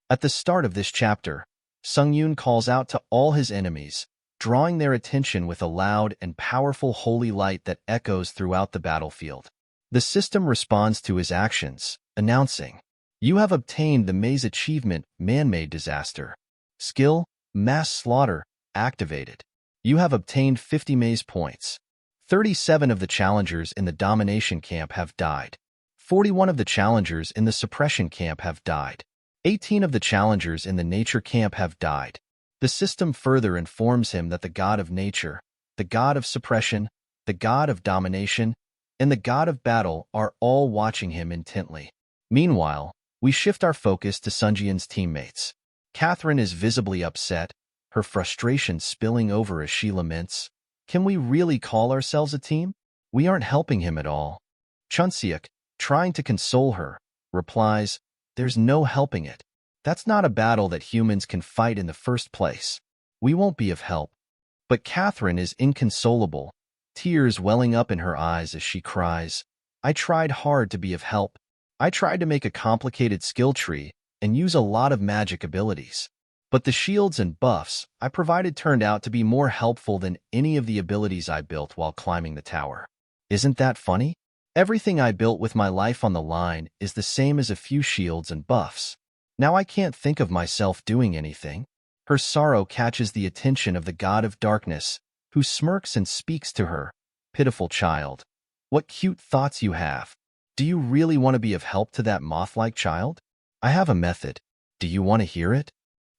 At the start of this chapter, Sungyun calls out to all his enemies, drawing their attention with a loud and powerful holy light that echoes throughout the battlefield. The system responds to his actions, announcing, "You have obtained the maze achievement, Man-Made Disaster. Skill, Mass Slaughter, activated. You have obtained 50 maze points. 37 of the challengers in the domination camp have died. 41 of the challengers in the suppression camp have died. 18 of the challengers in the nature camp have died." The system further informs him that the god of nature, the god of suppression, the god of domination, and the god of battle are all watching him intently. Meanwhile, we shift our focus to Sungyun's teammates. Catherine is visibly upset, her frustration spilling over as she laments, "Can we really call ourselves a team? We aren't helping him at all." Chunseok, trying to console her, replies, "There's no helping it. That's not a battle that humans can fight in the first place. We won't be of help." But Catherine is inconsolable, tears welling up in her eyes as she cries, "I tried hard to be of help. I tried to make a complicated skill tree and use a lot of magic abilities. But the shields and buffs I provided turned out to be more helpful than any of the abilities I built while climbing the tower. Isn't that funny? Everything I built with my life on the line is the same as a few shields and buffs. Now I can't think of myself doing anything." Her sorrow catches the attention of the god of darkness, who smirks and speaks to her, "Pitiful child, what cute thoughts you have. Do you really want to be of help to that moth-like child? I have a method. Do you want to hear it?"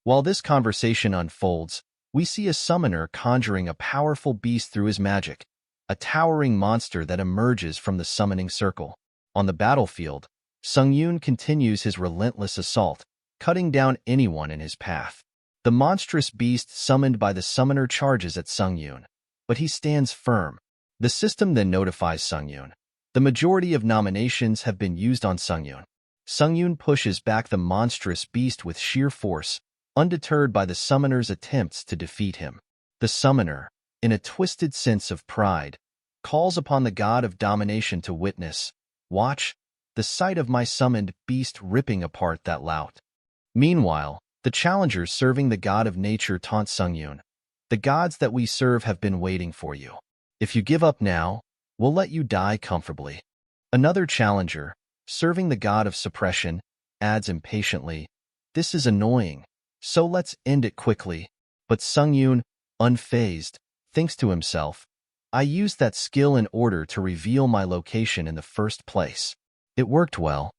While this conversation unfolds, we see a summoner conjuring a powerful beast through his magic, a towering monster that emerges from the summoning circle. On the battlefield, Sungyun continues his relentless assault, cutting down anyone in his path. The monstrous beast summoned by the summoner charges at Sungyun, but he stands firm. The system then notifies Sungyun. The majority of nominations have been used on Sungyun. Sungyun pushes back the monstrous beast with sheer force, undeterred by the summoner's attempts to defeat him. The summoner, in a twisted sense of pride, calls upon the god of domination to witness, "Watch the sight of my summoned beast ripping apart that lout." Meanwhile, the challengers serving the god of nature taunt Sungyun, "The gods that we serve have been waiting for you. If you give up now, we'll let you die comfortably." Another challenger, serving the god of suppression, adds impatiently, "This is annoying, so let's end it quickly." But Sungyun, unfazed, thinks to himself, "I used that skill in order to reveal my location in the first place. It worked well."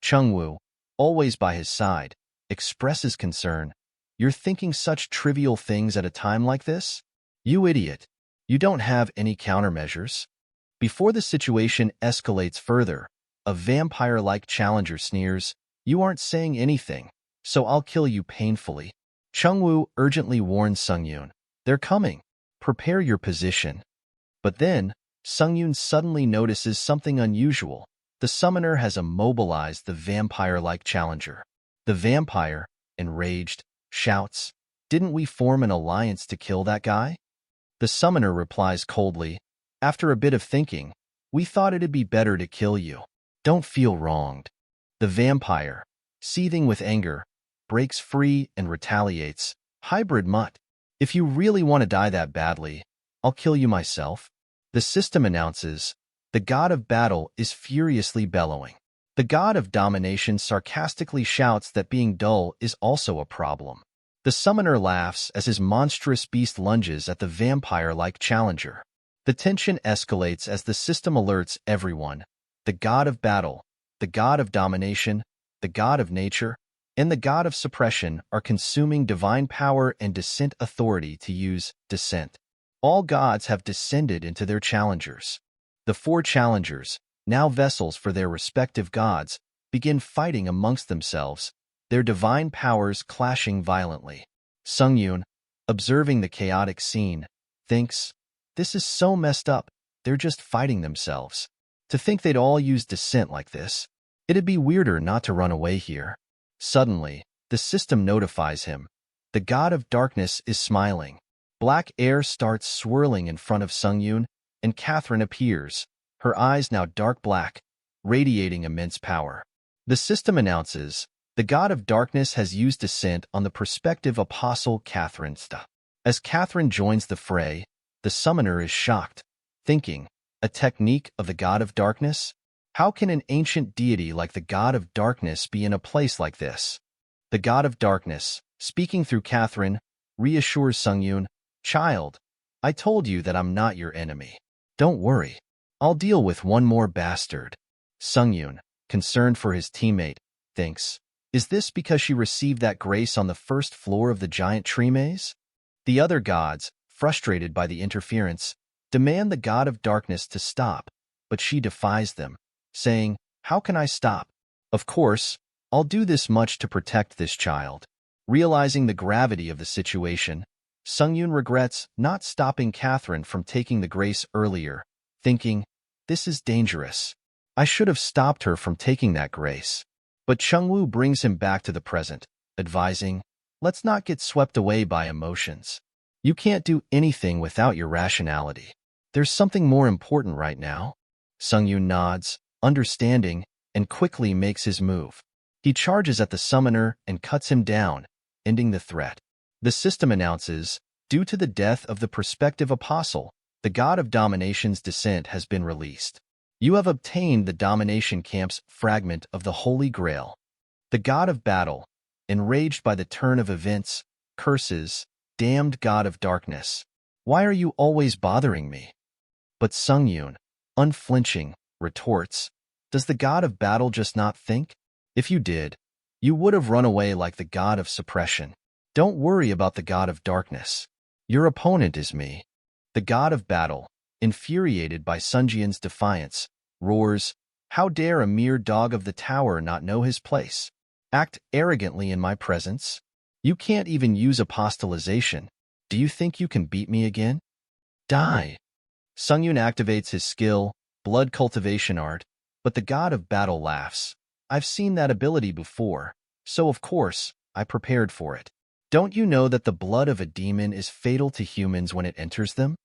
Chungwoo, always by his side, expresses concern, "You're thinking such trivial things at a time like this? You idiot. You don't have any countermeasures." Before the situation escalates further, a vampire-like challenger sneers, "You aren't saying anything, so I'll kill you painfully." Chungwoo urgently warns Sungyun, "They're coming. Prepare your position." But then, Sungyun suddenly notices something unusual. The summoner has immobilized the vampire-like challenger. The vampire, enraged, shouts, "Didn't we form an alliance to kill that guy?" The summoner replies coldly, "After a bit of thinking, we thought it'd be better to kill you. Don't feel wronged." The vampire, seething with anger, breaks free and retaliates, "Hybrid mutt. If you really want to die that badly, I'll kill you myself." The system announces, "The god of battle is furiously bellowing." The god of domination sarcastically shouts that being dull is also a problem. The summoner laughs as his monstrous beast lunges at the vampire-like challenger. The tension escalates as the system alerts everyone. The god of battle, the god of domination, the god of nature, and the god of suppression are consuming divine power and descent authority to use descent. All gods have descended into their challengers. The four challengers, now vessels for their respective gods, begin fighting amongst themselves, their divine powers clashing violently. Sungyun, observing the chaotic scene, thinks, "This is so messed up, they're just fighting themselves. To think they'd all use descent like this. It'd be weirder not to run away here." Suddenly, the system notifies him. The god of darkness is smiling. Black air starts swirling in front of Sungyun, and Catherine appears, her eyes now dark black, radiating immense power. The system announces, The god of darkness has used descent on the prospective apostle Catherine Sta. As Catherine joins the fray, the summoner is shocked, thinking, a technique of the god of darkness? How can an ancient deity like the god of darkness be in a place like this? The god of darkness, speaking through Catherine, reassures Sungyun, "Child, I told you that I'm not your enemy. Don't worry. I'll deal with one more bastard." Sungyun, concerned for his teammate, thinks, is this because she received that grace on the first floor of the giant tree maze? The other gods, frustrated by the interference, demand the god of darkness to stop, but she defies them, saying, "How can I stop? Of course, I'll do this much to protect this child." Realizing the gravity of the situation, Sungyun regrets not stopping Catherine from taking the grace earlier, thinking, "This is dangerous. I should have stopped her from taking that grace." But Chungwoo brings him back to the present, advising, "Let's not get swept away by emotions. You can't do anything without your rationality. There's something more important right now." Sungyun nods, understanding, and quickly makes his move. He charges at the summoner and cuts him down, ending the threat. The system announces, due to the death of the prospective apostle, the god of domination's descent has been released. You have obtained the domination camp's fragment of the Holy Grail. The god of battle, enraged by the turn of events, curses, "Damned god of darkness, why are you always bothering me?" But Sungyun, unflinching, retorts, "Does the god of battle just not think? If you did, you would have run away like the god of suppression. Don't worry about the god of darkness. Your opponent is me." The god of battle, infuriated by Sungyun's defiance, roars, "How dare a mere dog of the tower not know his place? Act arrogantly in my presence? You can't even use apostolization. Do you think you can beat me again? Die." Sungyun activates his skill, blood cultivation art, but the god of battle laughs. "I've seen that ability before, so of course, I prepared for it. Don't you know that the blood of a demon is fatal to humans when it enters them?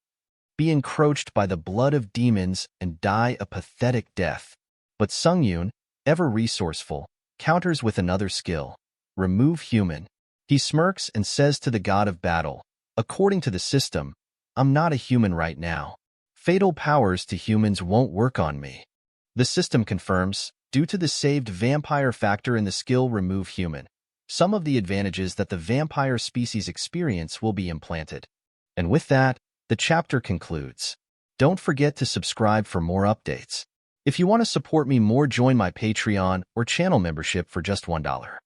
Be encroached by the blood of demons and die a pathetic death." But Sungyun, ever resourceful, counters with another skill, remove human. He smirks and says to the god of battle, "According to the system, I'm not a human right now. Fatal powers to humans won't work on me." The system confirms, due to the saved vampire factor in the skill remove human, some of the advantages that the vampire species experience will be implanted. And with that, the chapter concludes. Don't forget to subscribe for more updates. If you want to support me more, join my Patreon or channel membership for just $1.